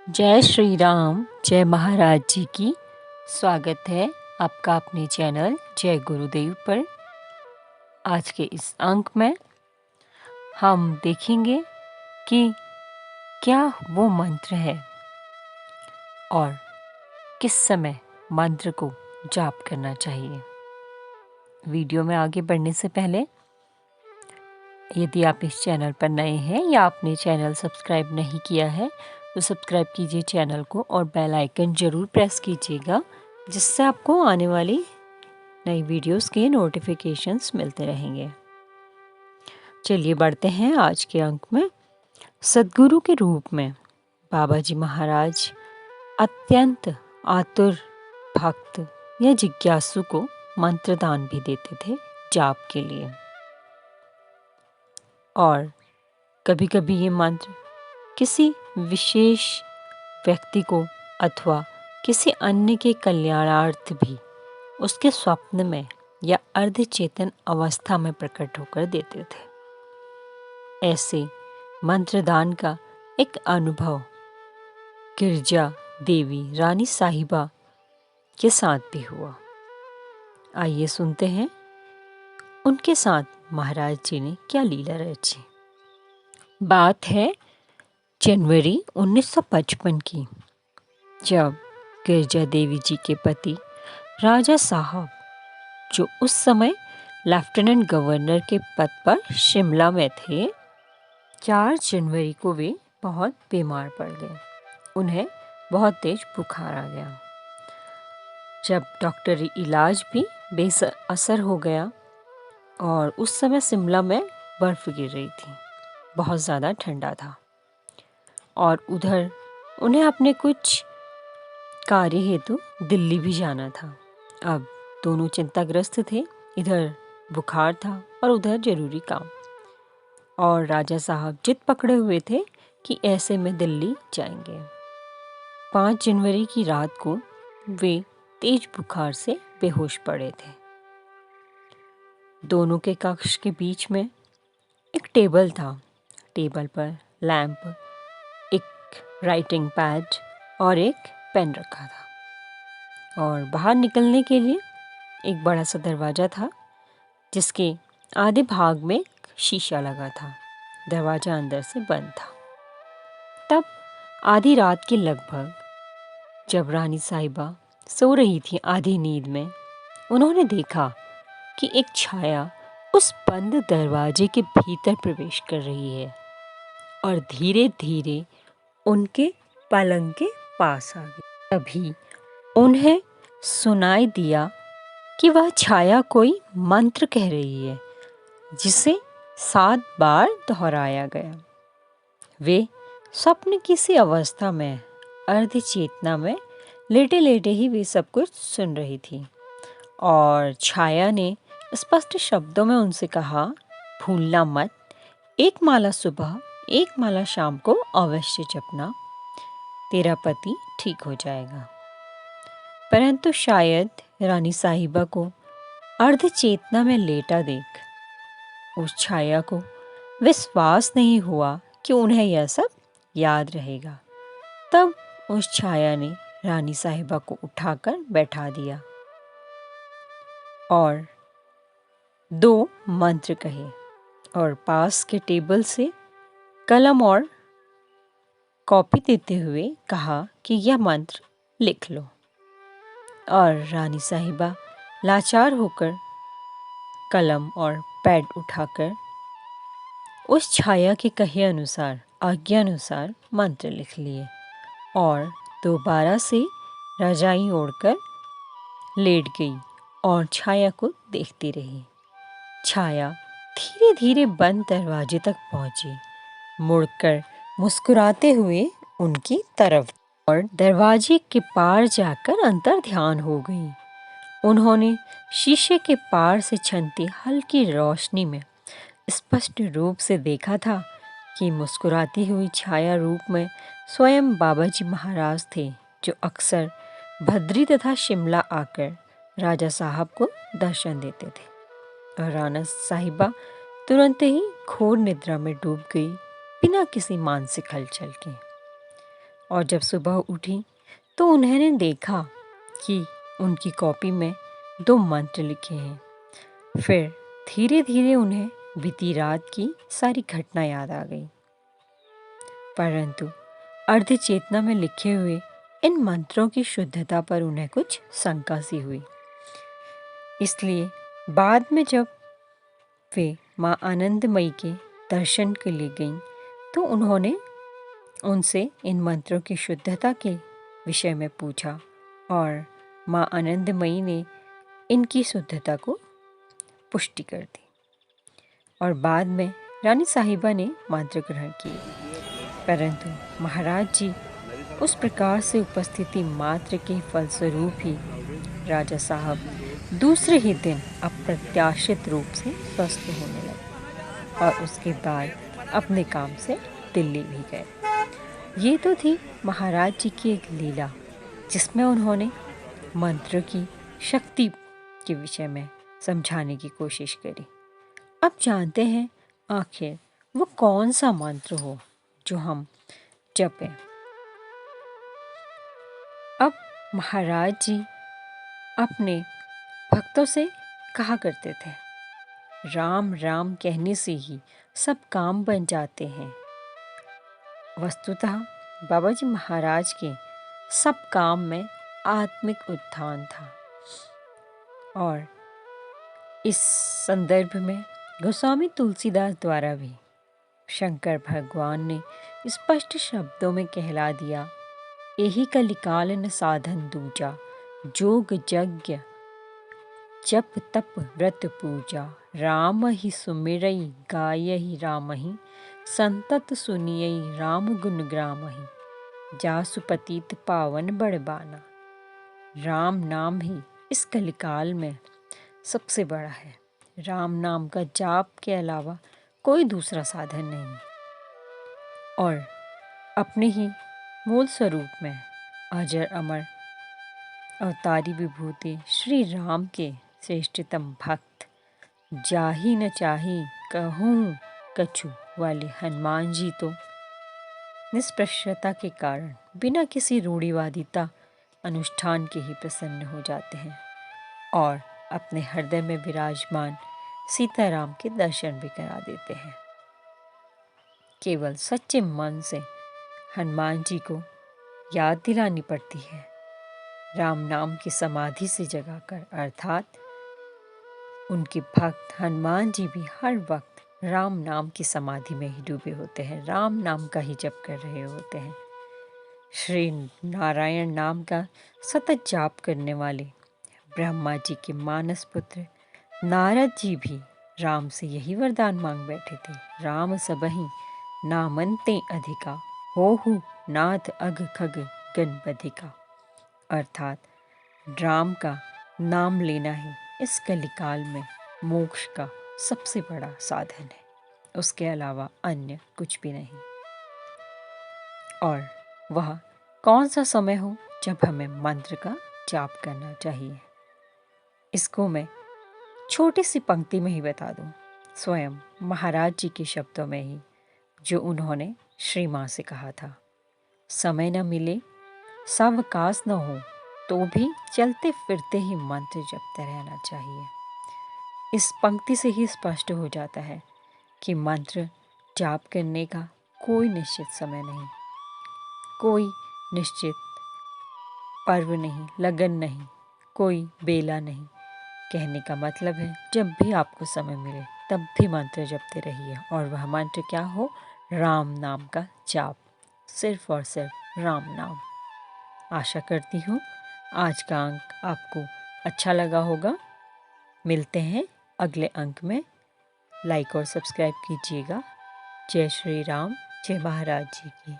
जय श्री राम, जय महाराज जी की। स्वागत है आपका अपने चैनल जय गुरुदेव पर। आज के इस अंक में हम देखेंगे कि क्या वो मंत्र है और किस समय मंत्र को जाप करना चाहिए। वीडियो में आगे बढ़ने से पहले यदि आप इस चैनल पर नए हैं या आपने चैनल सब्सक्राइब नहीं किया है तो सब्सक्राइब कीजिए चैनल को और बेल आइकन ज़रूर प्रेस कीजिएगा, जिससे आपको आने वाली नई वीडियोस के नोटिफिकेशंस मिलते रहेंगे। चलिए बढ़ते हैं आज के अंक में। सद्गुरु के रूप में बाबा जी महाराज अत्यंत आतुर भक्त या जिज्ञासु को मंत्रदान भी देते थे जाप के लिए। और कभी कभी ये मंत्र किसी विशेष व्यक्ति को अथवा किसी अन्य के कल्याणार्थ भी उसके स्वप्न में या अर्धचेतन अवस्था में प्रकट होकर देते थे। ऐसे मंत्रदान का एक अनुभव गिरजा देवी रानी साहिबा के साथ भी हुआ। आइए सुनते हैं उनके साथ महाराज जी ने क्या लीला रची। बात है जनवरी 1955 की, जब गिरजा देवी जी के पति राजा साहब, जो उस समय लेफ्टिनेंट गवर्नर के पद पर शिमला में थे, 4 जनवरी को वे बहुत बीमार पड़ गए। उन्हें बहुत तेज बुखार आ गया। जब डॉक्टरी इलाज भी बेअसर हो गया और उस समय शिमला में बर्फ गिर रही थी, बहुत ज़्यादा ठंडा था और उधर उन्हें अपने कुछ कार्य हेतु दिल्ली भी जाना था। अब दोनों चिंताग्रस्त थे, इधर बुखार था और उधर जरूरी काम। और राजा साहब जिद पकड़े हुए थे कि ऐसे में दिल्ली जाएंगे। 5 जनवरी की रात को वे तेज बुखार से बेहोश पड़े थे। दोनों के कक्ष के बीच में एक टेबल था। टेबल पर लैंप, एक राइटिंग पैड और एक पेन रखा था और बाहर निकलने के लिए एक बड़ा सा दरवाज़ा था, जिसके आधे भाग में एक शीशा लगा था। दरवाज़ा अंदर से बंद था। तब आधी रात के लगभग, जब रानी साहिबा सो रही थी आधी नींद में, उन्होंने देखा कि एक छाया उस बंद दरवाजे के भीतर प्रवेश कर रही है और धीरे धीरे उनके पलंग के पास आ गई। तभी उन्हें सुनाई दिया कि वह छाया कोई मंत्र कह रही है, जिसे 7 बार दोहराया गया। वे स्वप्न की सी अवस्था में, अर्ध चेतना में लेटे लेटे ही वे सब कुछ सुन रही थी और छाया ने स्पष्ट शब्दों में उनसे कहा, भूलना मत, एक माला सुबह, एक माला शाम को अवश्य जपना, तेरा पति ठीक हो जाएगा। परंतु शायद रानी साहिबा को अर्ध चेतना में लेटा देख उस छाया को विश्वास नहीं हुआ कि उन्हें यह सब याद रहेगा। तब उस छाया ने रानी साहिबा को उठाकर बैठा दिया और 2 मंत्र कहे और पास के टेबल से कलम और कॉपी देते हुए कहा कि यह मंत्र लिख लो। और रानी साहिबा लाचार होकर कलम और पैड उठाकर उस छाया के कहे अनुसार, आज्ञा अनुसार मंत्र लिख लिए और दोबारा से रजाई ओढ़कर लेट गई और छाया को देखती रही। छाया धीरे धीरे बंद दरवाजे तक पहुंची, मुड़कर मुस्कुराते हुए उनकी तरफ और दरवाजे के पार जाकर अंतर ध्यान हो गई। उन्होंने शीशे के पार से छनती हल्की रोशनी में स्पष्ट रूप से देखा था कि मुस्कुराती हुई छाया रूप में स्वयं बाबा जी महाराज थे, जो अक्सर भद्री तथा शिमला आकर राजा साहब को दर्शन देते थे। और राना साहिबा तुरंत ही घोर निद्रा में डूब गई, बिना किसी मानसिक हलचल के। और जब सुबह उठी तो उन्होंने देखा कि उनकी कॉपी में 2 मंत्र लिखे हैं। फिर धीरे धीरे उन्हें बीती रात की सारी घटना याद आ गई, परंतु अर्ध चेतना में लिखे हुए इन मंत्रों की शुद्धता पर उन्हें कुछ शंका सी हुई। इसलिए बाद में जब वे माँ आनंदमयी के दर्शन के लिए गईं तो उन्होंने उनसे इन मंत्रों की शुद्धता के विषय में पूछा और माँ आनंदमयी ने इनकी शुद्धता को पुष्टि कर दी और बाद में रानी साहिबा ने मंत्र ग्रहण किए। परंतु महाराज जी उस प्रकार से उपस्थिति मात्र के फलस्वरूप ही राजा साहब दूसरे ही दिन अप्रत्याशित रूप से स्वस्थ होने लगे और उसके बाद अपने काम से दिल्ली भी गए। ये तो थी महाराज जी की एक लीला जिसमें उन्होंने मंत्र की शक्ति के विषय में समझाने की कोशिश करी। अब जानते हैं आखिर वो कौन सा मंत्र हो जो हम जपें। अब महाराज जी अपने भक्तों से कहा करते थे, राम राम कहने से ही सब काम बन जाते हैं। वस्तुतः बाबा जी महाराज के सब काम में आत्मिक उत्थान था और इस संदर्भ में गोस्वामी तुलसीदास द्वारा भी शंकर भगवान ने स्पष्ट शब्दों में कहला दिया, यही कलिकाल न साधन दूजा, जोग यज्ञ जप तप व्रत पूजा, राम ही सुमिरई गायहि रामहि, संतत सुनियई राम गुण ग्रामहि, जासु पतित पावन बड़बाना। राम नाम ही इस कलिकाल में सबसे बड़ा है। राम नाम का जाप के अलावा कोई दूसरा साधन नहीं और अपने ही मूल स्वरूप में अजर अमर अवतारी विभूति श्री राम के श्रेष्ठतम भक्त, जाहि न चाही कहूँ कछु वाले हनुमान जी तो निष्प्रश्यता के कारण बिना किसी रूढ़िवादिता अनुष्ठान के ही प्रसन्न हो जाते हैं और अपने हृदय में विराजमान सीताराम के दर्शन भी करा देते हैं। केवल सच्चे मन से हनुमान जी को याद दिलानी पड़ती है। राम नाम की समाधि से जगाकर, अर्थात उनके भक्त हनुमान जी भी हर वक्त राम नाम की समाधि में ही डूबे होते हैं, राम नाम का ही जप कर रहे होते हैं। श्री नारायण नाम का सतत जाप करने वाले ब्रह्मा जी के मानस पुत्र नारद जी भी राम से यही वरदान मांग बैठे थे, राम सबहि नामन्ते अधिका, होहु नाथ अघ खग गणपधिका। अर्थात राम का नाम लेना ही इस कलिकाल में मोक्ष का सबसे बड़ा साधन है, उसके अलावा अन्य कुछ भी नहीं। और वह कौन सा समय हो जब हमें मंत्र का जाप करना चाहिए, इसको मैं छोटी सी पंक्ति में ही बता दूं, स्वयं महाराज जी के शब्दों में ही, जो उन्होंने श्री माँ से कहा था, समय न मिले सावकाश न हो तो भी चलते फिरते ही मंत्र जपते रहना चाहिए। इस पंक्ति से ही स्पष्ट हो जाता है कि मंत्र जाप करने का कोई निश्चित समय नहीं, कोई निश्चित पर्व नहीं, लगन नहीं, कोई बेला नहीं। कहने का मतलब है जब भी आपको समय मिले तब भी मंत्र जपते रहिए और वह मंत्र क्या हो, राम नाम का जाप, सिर्फ और सिर्फ राम नाम। आशा करती हूँ आज का अंक आपको अच्छा लगा होगा। मिलते हैं अगले अंक में। लाइक और सब्सक्राइब कीजिएगा। जय श्री राम, जय महाराज जी की।